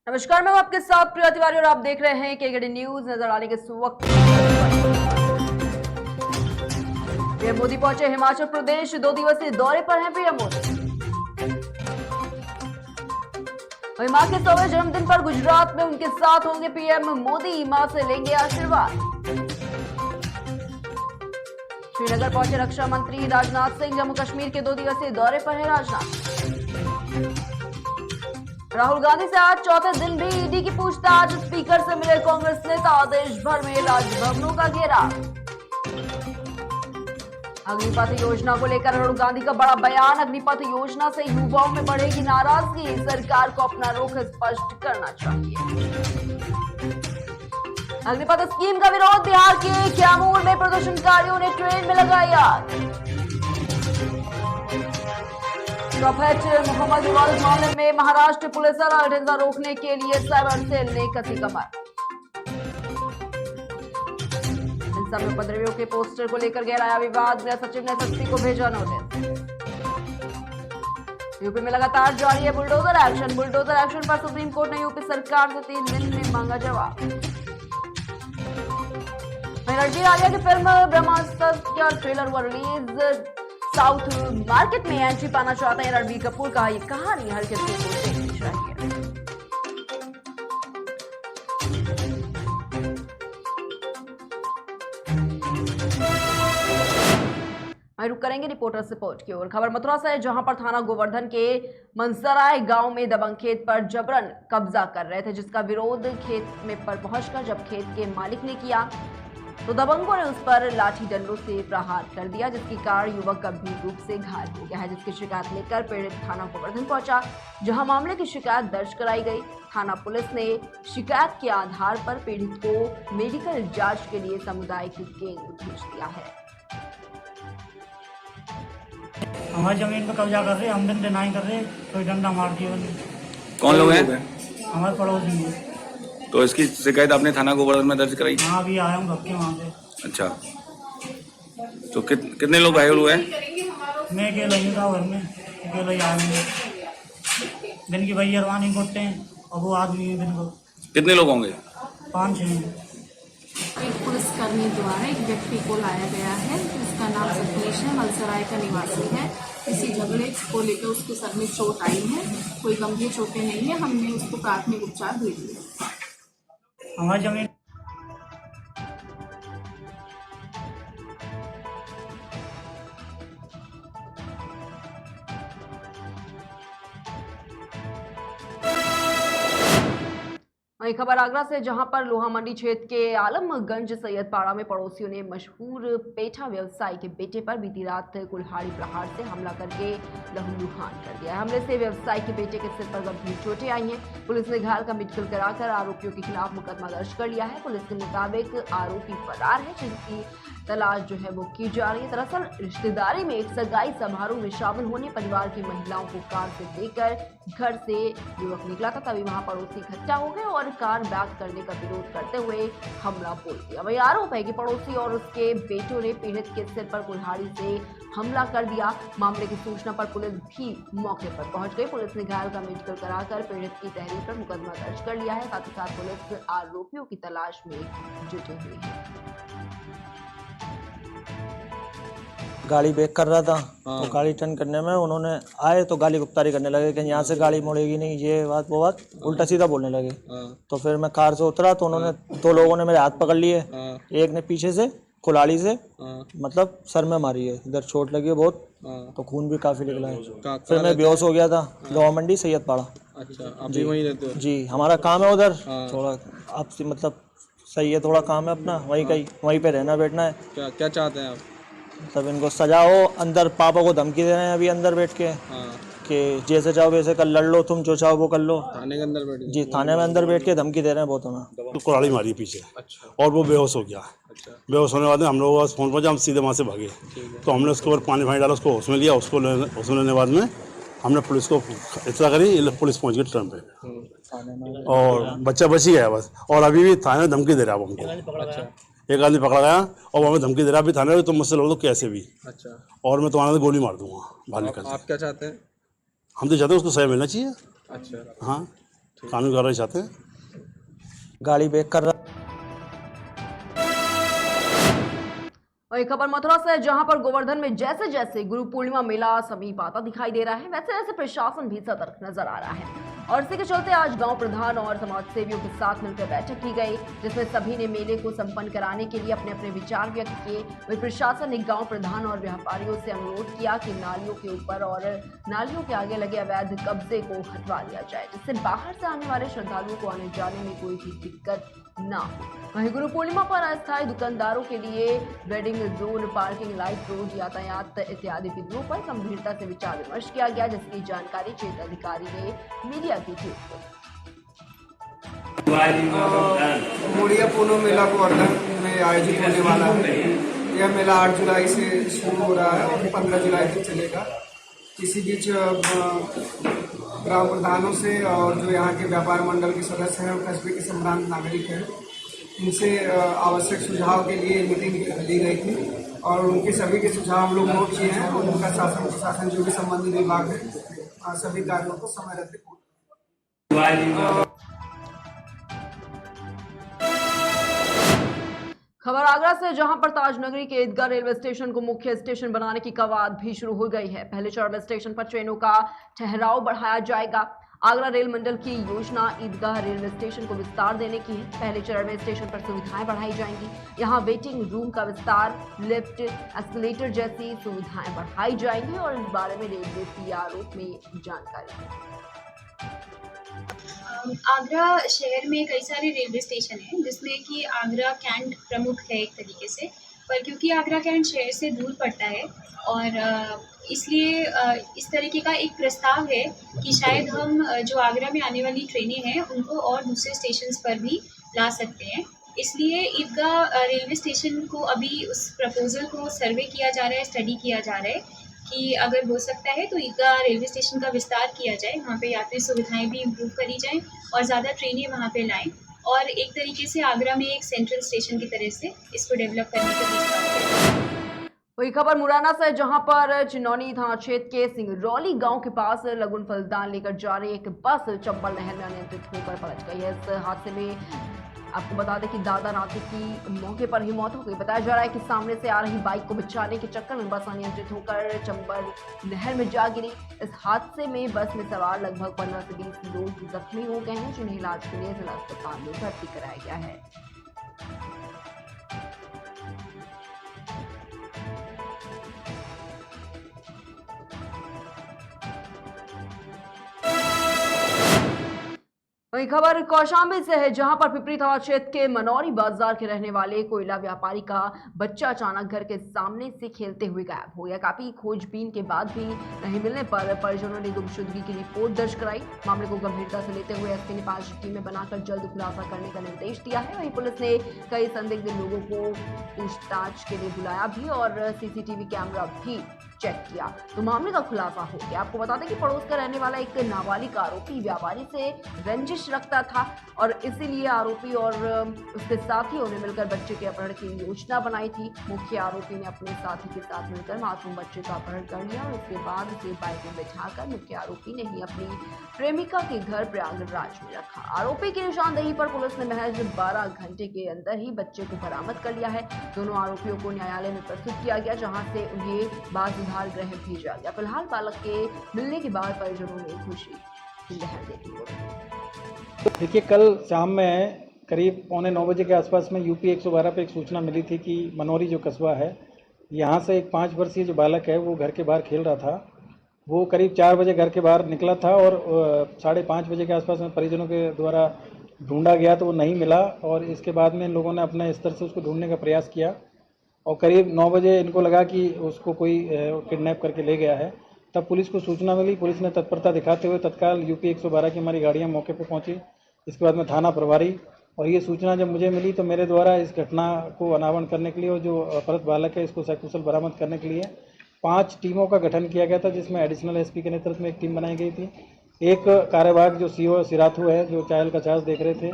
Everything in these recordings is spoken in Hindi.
नमस्कार, मैं हूं आपके साथ प्रिया तिवारी और आप देख रहे हैं केकेडी न्यूज। नजर आने के वक्त पीएम मोदी पहुंचे हिमाचल प्रदेश। 2 दिवसीय दौरे पर हैं पीएम मोदी। वहीं मां के 100वें जन्मदिन पर गुजरात में उनके साथ होंगे पीएम मोदी। मां से लेंगे आशीर्वाद। श्रीनगर पहुंचे रक्षा मंत्री राजनाथ सिंह। जम्मू कश्मीर के 2 दिवसीय दौरे पर है राजनाथ। राहुल गांधी से आज चौथे दिन भी ईडी की पूछताछ। स्पीकर से मिले कांग्रेस नेता। देश भर में राजभवनों का घेरा। अग्निपथ योजना को लेकर राहुल गांधी का बड़ा बयान। अग्निपथ योजना से युवाओं में बढ़ेगी नाराजगी। सरकार को अपना रुख स्पष्ट करना चाहिए। अग्निपथ स्कीम का विरोध। बिहार के कैमूर में प्रदर्शनकारियों ने ट्रेन में लगाई आग। प्रोफेसर मोहम्मद इबादत मामले में महाराष्ट्र पुलिस हिंसा रोकने के लिए साइबर सेल ने कसी कमर। हिंसा में उपद्रवियों के पोस्टर को लेकर गहराया विवाद। गृह सचिव ने एसएसपी को भेजा नोटिस। यूपी में लगातार जारी है बुलडोजर एक्शन। बुलडोजर एक्शन पर सुप्रीम कोर्ट ने यूपी सरकार से 3 दिन में मांगा जवाब। रणबीर आलिया की फिल्म ब्रह्मास्त्र का ट्रेलर हुआ रिलीज। साउथ मार्केट में एंट्री पाना चाहते हैं रणबीर कपूर। का ये कहानी हर किसी को देखनी चाहिए। रुक करेंगे रिपोर्टर्स रिपोर्ट की ओर। खबर मथुरा से, जहां पर थाना गोवर्धन के मनसराय गांव में दबंग खेत पर जबरन कब्जा कर रहे थे, जिसका विरोध खेत में पर पहुंचकर जब खेत के मालिक ने किया तो दबंगों ने उस पर लाठी डंडों से प्रहार कर दिया, जिसके कारण युवक गंभीर रूप से घायल हो गया है। जिसकी शिकायत लेकर पीड़ित थाना गोवर्धन पहुंचा, जहां मामले की शिकायत दर्ज कराई गई। थाना पुलिस ने शिकायत के आधार पर पीड़ित को मेडिकल जांच के लिए सामुदायिक केंद्र भेज दिया है। हमारी जमीन पर कब्जा कर रहे, हम दिन डिनाई कर रहे, कोई डंडा मार दिया। कौन लोग हैं? हमारे पड़ोसी हैं। तो इसकी शिकायत आपने थाना गोवर्धन में दर्ज कराई? हाँ, अभी आया हूँ घर के वहाँ से। अच्छा, तो कितने लोग घायल हुए हैं? मैं अकेला ही था घर में, अकेला ही आया हूँ। दिन की भैया रवानी करते हैं और वो आदमी दिन को। कितने लोग होंगे? 5-6। एक पुलिसकर्मी द्वारा एक व्यक्ति को लाया गया है, जिसका नाम सतीश है, मलसराय का निवासी है। इसी झगड़े को लेकर उसके सर में चोट आई है। कोई गंभीर चोटें नहीं है। हमने उसको प्राथमिक उपचार दे दिए। हमारी जमीन वही खबर आगरा से, जहां पर लोहा मंडी क्षेत्र के आलमगंज सैयदपाड़ा में पड़ोसियों ने मशहूर पेठा व्यवसायी के बेटे पर बीती रात कुल्हाड़ी प्रहार से हमला करके लहूलुहान कर दिया। हमले से व्यवसायी के बेटे के सिर पर गंभीर चोटें आई हैं। पुलिस ने घायल का मेडिकल कराकर आरोपियों के खिलाफ मुकदमा दर्ज कर लिया है। पुलिस के मुताबिक आरोपी फरार है, जिनकी तलाश जो है वो की जा रही है। दरअसल रिश्तेदारी में एक सगाई समारोह में शामिल होने परिवार की महिलाओं को कार से लेकर घर से युवक निकला था, तभी वहां पड़ोसी इकट्ठा हो गए और कार बैक करने का विरोध करते हुए हमला बोल दिया। वही आरोप है कि पड़ोसी और उसके बेटों ने पीड़ित के सिर पर कुल्हाड़ी से हमला कर दिया। मामले की सूचना पर पुलिस भी मौके पर पहुंच गई। पुलिस ने घायल का मेडिकल कराकर पीड़ित की तहरीर पर मुकदमा दर्ज कर लिया है। साथ ही साथ पुलिस आरोपियों की तलाश में जुटी हुई है। गाड़ी ब्रेक कर रहा था तो गाड़ी टर्न करने में उन्होंने आए तो गाली गुप्तारी करने लगे कि यहाँ से गाड़ी मुड़ेगी नहीं, ये बात वो बात उल्टा सीधा बोलने लगे। तो फिर मैं कार से उतरा तो उन्होंने 2 लोगों ने मेरे हाथ पकड़ लिए। एक ने पीछे से कुल्हाड़ी से मतलब सर में मारी है, इधर चोट लगी है बहुत, तो खून भी काफी निकला है। फिर मैं बेहोश हो गया था। लोहा मंडी सैयदपाड़ा। अच्छा, आप भी वहीं रहते हो? जी, हमारा काम है उधर। थोड़ा आपसे मतलब सही है, थोड़ा काम है अपना, वहीं पे रहना बैठना है। क्या चाहते हैं आप? तब इनको सजा हो। अंदर पापा को धमकी दे रहे हैं अभी अंदर बैठ के कि जैसे चाहो वैसे कर लड़ लो, तुम जो चाहो वो कर लो। थाने के अंदर बैठ? जी, थाने में अंदर बैठ के धमकी दे रहे हैं बहुत हमें। तो कुल्हाड़ी मारी पीछे। अच्छा। और वो बेहोश हो गया। अच्छा। बेहोश होने के बाद हम लोग फोन पर हम सीधे वहाँ से भागे। तो हमने उसके ऊपर पानी डाला, उसको होश में लिया। उसको होश में लेने के बाद में हमने पुलिस को इत्तला करी। पुलिस पहुँच गई ट्रेन पे और बच्चा बच ही गया बस। और अभी भी थाने में धमकी दे रहा है वो हमको। अच्छा। एक आदमी पकड़ा गया और वो हमें धमकी दे रहा है, अभी थाने में तुम मुझसे लड़ दो कैसे भी, अच्छा। और मैं तुम्हारे गोली मार दूंगा बाहर निकल। आप क्या चाहते हैं? हम तो चाहते हैं उसको सजा मिलना चाहिए। अच्छा। हाँ, कानूनी कार्रवाई चाहते हैं। गाड़ी बेच कर रहा वही खबर मथुरा से, जहां पर गोवर्धन में जैसे जैसे गुरु पूर्णिमा मेला समीप आता दिखाई दे रहा है, वैसे वैसे प्रशासन भी सतर्क नजर आ रहा है। और इसी के चलते आज गांव प्रधान और समाज सेवियों के साथ मिलकर बैठक की गई, जिसमें सभी ने मेले को संपन्न कराने के लिए अपने अपने विचार व्यक्त किए। वही प्रशासन ने गांव प्रधान और व्यापारियों से अनुरोध किया कि नालियों के ऊपर और नालियों के आगे लगे अवैध कब्जे को हटवा लिया जाए, जिससे बाहर से आने वाले श्रद्धालुओं को आने जाने में कोई भी दिक्कत ना हो। वहीं गुरु पूर्णिमा पर अस्थायी दुकानदारों के लिए wedding zone, parking, light road यातायात इत्यादि बिंदुओं पर गंभीरता से विचार विमर्श किया गया, जिसकी जानकारी क्षेत्र अधिकारी ने मीडिया की टीम को। मुड़िया पूनम मेला गोवर्धन में आयोजित होने वाला है। यह मेला 8 जुलाई से शुरू हो रहा है और 15 जुलाई तक चलेगा। इसी बीच ग्राम प्रधानों से और जो यहाँ के व्यापार मंडल के सदस्य हैं और कस्बे के संभ्रांत नागरिक हैं, इनसे आवश्यक सुझाव के लिए मीटिंग ली गई थी और उनके सभी के सुझाव हम लोग नोट किए हैं और उनका शासन प्रशासन जो भी संबंधित विभाग है सभी कार्यों को समय रहते पूर्ण। खबर आगरा से, जहां पर ताजनगरी के ईदगाह रेलवे स्टेशन को मुख्य स्टेशन बनाने की कवायद भी शुरू हो गई है। पहले चरण में स्टेशन पर ट्रेनों का ठहराव बढ़ाया जाएगा। आगरा रेल मंडल की योजना ईदगाह रेलवे स्टेशन को विस्तार देने की है। पहले चरण में स्टेशन पर सुविधाएं बढ़ाई जाएंगी। यहां वेटिंग रूम का विस्तार, लिफ्ट, एस्केलेटर जैसी सुविधाएं बढ़ाई जाएंगी और इस बारे में रेलवे पीआरओ में जानकारी। आगरा शहर में कई सारे रेलवे स्टेशन हैं, जिसमें कि आगरा कैंट प्रमुख है एक तरीके से, पर क्योंकि आगरा कैंट शहर से दूर पड़ता है और इसलिए इस तरीके का एक प्रस्ताव है कि शायद हम जो आगरा में आने वाली ट्रेनें हैं उनको और दूसरे स्टेशंस पर भी ला सकते हैं। इसलिए ईदगाह रेलवे स्टेशन को अभी उस प्रपोजल को सर्वे किया जा रहा है, स्टडी किया जा रहा है कि अगर हो सकता है तो ईदगाह रेलवे स्टेशन का विस्तार किया जाए, वहाँ पे यात्री सुविधाएं भी इम्प्रूव करी जाएं और ज़्यादा ट्रेनें वहाँ पे लाएं और एक तरीके से आगरा में एक सेंट्रल स्टेशन की तरह से इसको डेवलप करने के लिए। वही खबर मुरैना से, जहां पर चिनौनी थाना क्षेत्र के सिंगरौली गांव के पास लगुन फलदान लेकर जा रही एक बस चंबल नहर में अनियंत्रित होकर पलट गई है। इस हादसे में आपको बता दें कि दादा नाती की मौके पर ही मौत हो गई। बताया जा रहा है कि सामने से आ रही बाइक को बचाने के चक्कर में बस अनियंत्रित होकर चंबल नहर में जा गिरी। इस हादसे में बस में सवार लगभग 15 से 20 लोग जख्मी हो गए हैं, जिन्हें इलाज के लिए जिला अस्पताल में भर्ती कराया गया है। वही खबर कौशाम्बी से है, जहां पर पिपरी थाना क्षेत्र के मनौरी बाजार के रहने वाले कोयला व्यापारी का बच्चा अचानक घर के सामने से खेलते हुए गायब हो गया। काफी खोजबीन के बाद भी नहीं मिलने पर परिजनों ने गुमशुदगी की रिपोर्ट दर्ज कराई। मामले को गंभीरता से लेते हुए एसपी ने 5 टीमें बनाकर जल्द खुलासा करने का निर्देश दिया है। वहीं पुलिस ने कई संदिग्ध लोगों को पूछताछ के लिए बुलाया भी और सीसीटीवी कैमरा भी चेक किया, तो मामले का खुलासा हो गया। आपको बता दें कि पड़ोस का रहने वाला एक नाबालिग आरोपी व्यापारी से रंजिश रखता था और इसीलिए आरोपी और उसके साथियों ने मिलकर बच्चे के अपहरण की योजना बनाई थी। मुख्य आरोपी ने अपने साथी के साथ मिलकर मासूम बच्चे का अपहरण कर लिया और उसके बाद उसे बाइक में बैठाकर मुख्य आरोपी ने ही अपनी प्रेमिका के घर प्रयागराज में रखा। आरोपी की निशानदेही पर पुलिस ने महज 12 घंटे के अंदर ही बच्चे को बरामद कर लिया है। दोनों आरोपियों को न्यायालय में प्रस्तुत किया गया, जहां से उन्हें बाल सुधार गृह भेजा गया। फिलहाल बालक के मिलने के बाद परिजनों में खुशी की लहर देखी गई। देखिए, कल शाम में करीब 8:45 बजे के आसपास में यूपी 112 पे एक सूचना मिली थी कि मनौरी जो कस्बा है, यहाँ से एक 5 वर्षीय जो बालक है वो घर के बाहर खेल रहा था। वो करीब 4 बजे घर के बाहर निकला था और 5:30 बजे के आसपास में परिजनों के द्वारा ढूंढा गया तो वो नहीं मिला और इसके बाद में इन लोगों ने अपने स्तर से उसको ढूंढने का प्रयास किया और करीब 9 बजे इनको लगा कि उसको कोई किडनैप करके ले गया है। तब पुलिस को सूचना मिली। पुलिस ने तत्परता दिखाते हुए तत्काल यूपी 112 की हमारी गाड़ियाँ मौके पर पहुँची। इसके बाद में थाना प्रभारी और ये सूचना जब मुझे मिली तो मेरे द्वारा इस घटना को अनावरण करने के लिए और जो अपहृत बालक है इसको सकुशल बरामद करने के लिए 5 टीमों का गठन किया गया था, जिसमें एडिशनल एसपी के नेतृत्व में एक टीम बनाई गई थी। एक कार्यवाहक जो सीओ सिराथू है जो चायल का चार्ज देख रहे थे,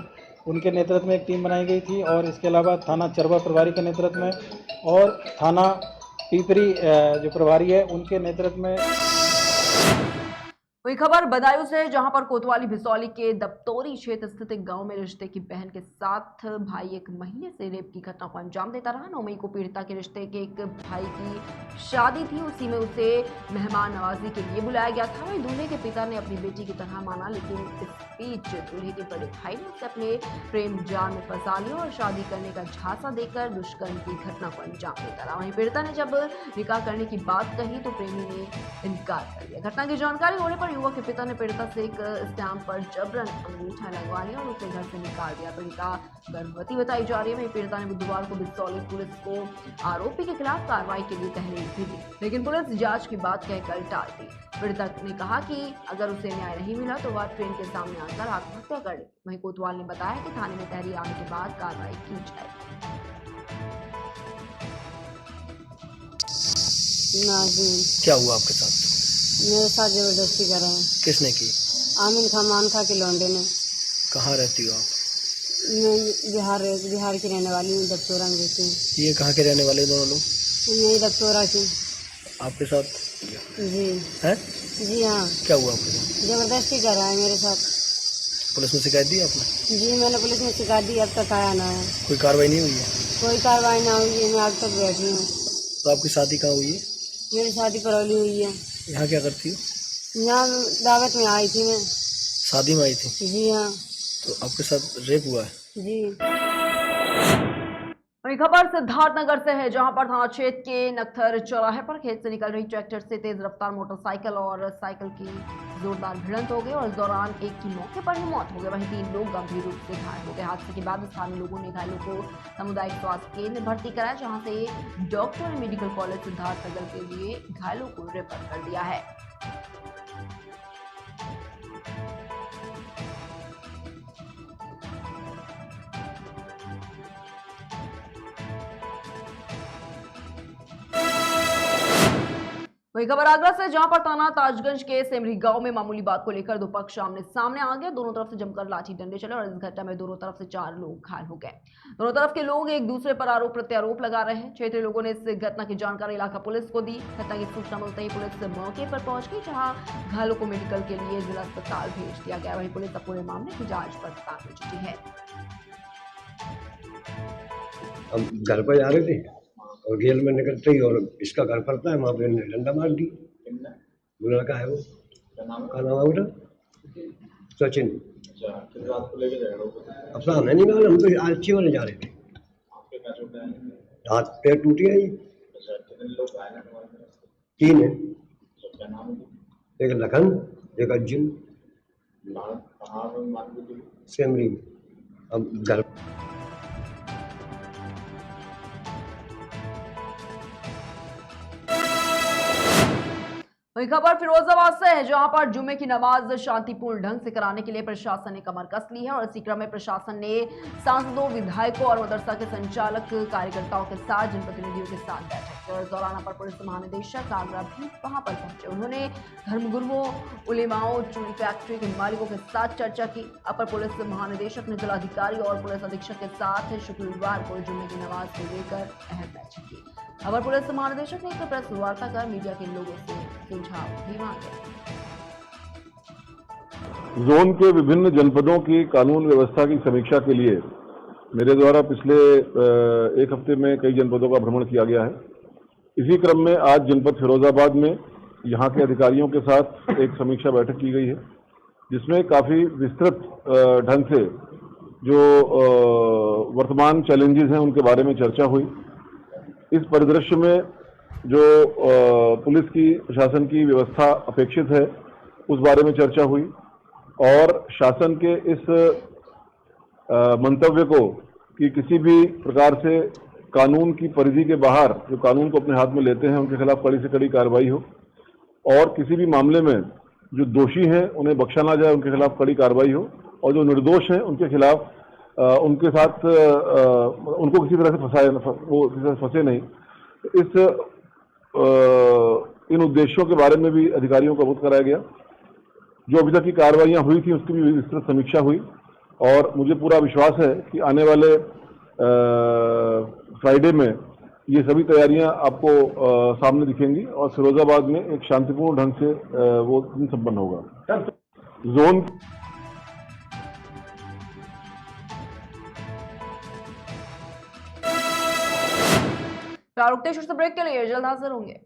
उनके नेतृत्व में एक टीम बनाई गई थी और इसके अलावा थाना चरवा प्रभारी के नेतृत्व में और थाना पिपरी जो प्रभारी है उनके नेतृत्व में वही खबर बदायूं से, जहां पर कोतवाली भिसौली के दप्तोरी क्षेत्र स्थित एक गांव में रिश्ते की बहन के साथ भाई एक महीने से रेप की घटना को अंजाम देता रहा। 9 मई को पीड़िता के रिश्ते के एक भाई की शादी थी, उसी में उसे मेहमान नवाजी के लिए बुलाया गया था। वही दूल्हे के पिता ने अपनी बेटी की तरह माना, लेकिन इस बीच दूल्हे के बड़े भाई ने उसे अपने प्रेम जाल में फंसा लिया और शादी करने का झांसा देकर दुष्कर्म की घटना को अंजाम देता रहा। वहीं पीड़िता ने जब निकाह करने की बात कही तो प्रेमी ने इनकार कर दिया। घटना की जानकारी होने पर युवक के पिता ने पीड़िता से एक स्टैंप पर जबरन अंगूठा लगवा लिया और उसे घर से निकाल दिया। पीड़िता गर्भवती बताई जा रही है। वहीं पीड़िता ने बुधवार को भिसौली पुलिस को आरोपी के खिलाफ कार्रवाई के लिए तहरीर भी दी, लेकिन पुलिस जांच की बात कहकर टाल दी। पीड़िता ने कहा कि अगर उसे न्याय नहीं मिला तो वह ट्रेन के सामने आकर आत्महत्या कर ली। वहीं कोतवाल ने बताया कि थाने में तहरीर आने के बाद कार्रवाई की जाएगी। क्या हुआ आपके साथ? मेरे साथ जबरदस्ती कर रहे हैं। किसने की? आमिन खान मान खा के लौंडे ने। कहाँ रहती हो आप? मैं बिहार की रहने वाली हूँ, दबचोरा में रहती हूँ। ये कहाँ के रहने वाले दोनों लोग? यही दबचोरा की। आपके साथ? जी है? जी हाँ। क्या हुआ आपके साथ? जबरदस्ती कर रहा है मेरे साथ। पुलिस में शिकायत दी आपने? जी मैंने पुलिस में शिकायत दी, अब तक आया ना है। कोई कार्रवाई नहीं हुई है? कोई कार्रवाई ना हुई है, मैं अब तक बैठी हूँ। तो आपकी शादी कहाँ हुई है? मेरी शादी परौली हुई है। यहाँ क्या करती हो? यहाँ दावत में आई थी मैं। शादी में आई थी? जी हाँ। तो आपके साथ रेप हुआ है? जी। वही खबर सिद्धार्थनगर से है, जहां पर थाना क्षेत्र के नक्थर चौराहे पर खेत से निकल रही ट्रैक्टर से तेज रफ्तार मोटरसाइकिल और साइकिल की जोरदार भिड़ंत हो गई और इस दौरान एक की मौके पर ही मौत हो गई। वहीं 3 लोग गंभीर रूप से घायल हो गए। हादसे के बाद स्थानीय लोगों ने घायलों को सामुदायिक स्वास्थ्य केंद्र में भर्ती कराया, जहां से डॉक्टर ने मेडिकल कॉलेज सिद्धार्थनगर के लिए घायलों को रेफर कर दिया है। वही खबर आगरा से, जहां पर थाना ताजगंज के सेमरी गांव में मामूली बात को लेकर दो पक्ष आमने सामने आ गए। दोनों तरफ से जमकर लाठी डंडे चले और इस घटना में दोनों तरफ से 4 लोग घायल हो गए। दोनों तरफ के लोग एक दूसरे पर आरोप प्रत्यारोप लगा रहे हैं। क्षेत्रीय लोगों ने इस घटना की जानकारी इलाका पुलिस को दी। घटना की सूचना मिलते ही पुलिस मौके पर पहुंच गई, जहां घायलों को मेडिकल के लिए जिला अस्पताल भेज दिया गया। वहीं पुलिस अब पूरे मामले की जांच पड़ताल में जुटी है। हम घर पर जा रहे थे और रेल में निकलते ही और इसका घर पड़ता है, वहाँ पे डंडा मार दी। वो लड़का है, वो क्या नाम है बेटा? सचिन। अब तो हमें नहीं मालूम, हम तो आलची वाले जा रहे थे। हाथ पैर टूटे हैं। 3 है, एक लखन, एक अर्जुन, सेमरी। अब घर वही खबर फिरोजाबाद से है, जहां पर जुमे की नमाज शांतिपूर्ण ढंग से कराने के लिए प्रशासन ने कमर कस ली है और इसी क्रम में प्रशासन ने सांसदों, विधायकों और मदरसा के संचालक, कार्यकर्ताओं के साथ, जनप्रतिनिधियों के साथ बैठक की। और इस दौरान अपर पुलिस महानिदेशक आगरा भी वहां पर पहुंचे। उन्होंने धर्मगुरुओं, उलेमाओं, चूड़ी फैक्ट्री के मालिकों के साथ चर्चा की। अपर पुलिस महानिदेशक ने जिलाधिकारी और पुलिस अधीक्षक के साथ शुक्रवार को जुमे की नमाज को लेकर अहम बैठक की। अपर पुलिस महानिदेशक ने एक प्रेस वार्ता कर मीडिया के लोगों से सुझाव भी मांगे। जोन के विभिन्न जनपदों की कानून व्यवस्था की समीक्षा के लिए मेरे द्वारा पिछले 1 हफ्ते में कई जनपदों का भ्रमण किया गया है। इसी क्रम में आज जनपद फिरोजाबाद में यहाँ के अधिकारियों के साथ एक समीक्षा बैठक की गई है, जिसमें काफ़ी विस्तृत ढंग से जो वर्तमान चैलेंजेस हैं उनके बारे में चर्चा हुई। इस परिदृश्य में जो पुलिस की, प्रशासन की व्यवस्था अपेक्षित है उस बारे में चर्चा हुई और शासन के इस मंतव्य को कि किसी भी प्रकार से कानून की परिधि के बाहर जो कानून को अपने हाथ में लेते हैं उनके खिलाफ कड़ी से कड़ी कार्रवाई हो और किसी भी मामले में जो दोषी हैं उन्हें बख्शा ना जाए, उनके खिलाफ कड़ी कार्रवाई हो और जो निर्दोष हैं उनके खिलाफ उनके साथ उनको किसी तरह से वो किसी तरह फंसे नहीं। इन उद्देश्यों के बारे में भी अधिकारियों को अवगत कराया गया। जो अभी तक की कार्रवाइयाँ हुई थी उसकी भी विस्तृत समीक्षा हुई और मुझे पूरा विश्वास है कि आने वाले फ्राइडे में ये सभी तैयारियां आपको सामने दिखेंगी और फिरोजाबाद में एक शांतिपूर्ण ढंग से वो दिन संपन्न होगा। जोन शाहरुख ब्रेक के लिए जल्द हाजिर होंगे।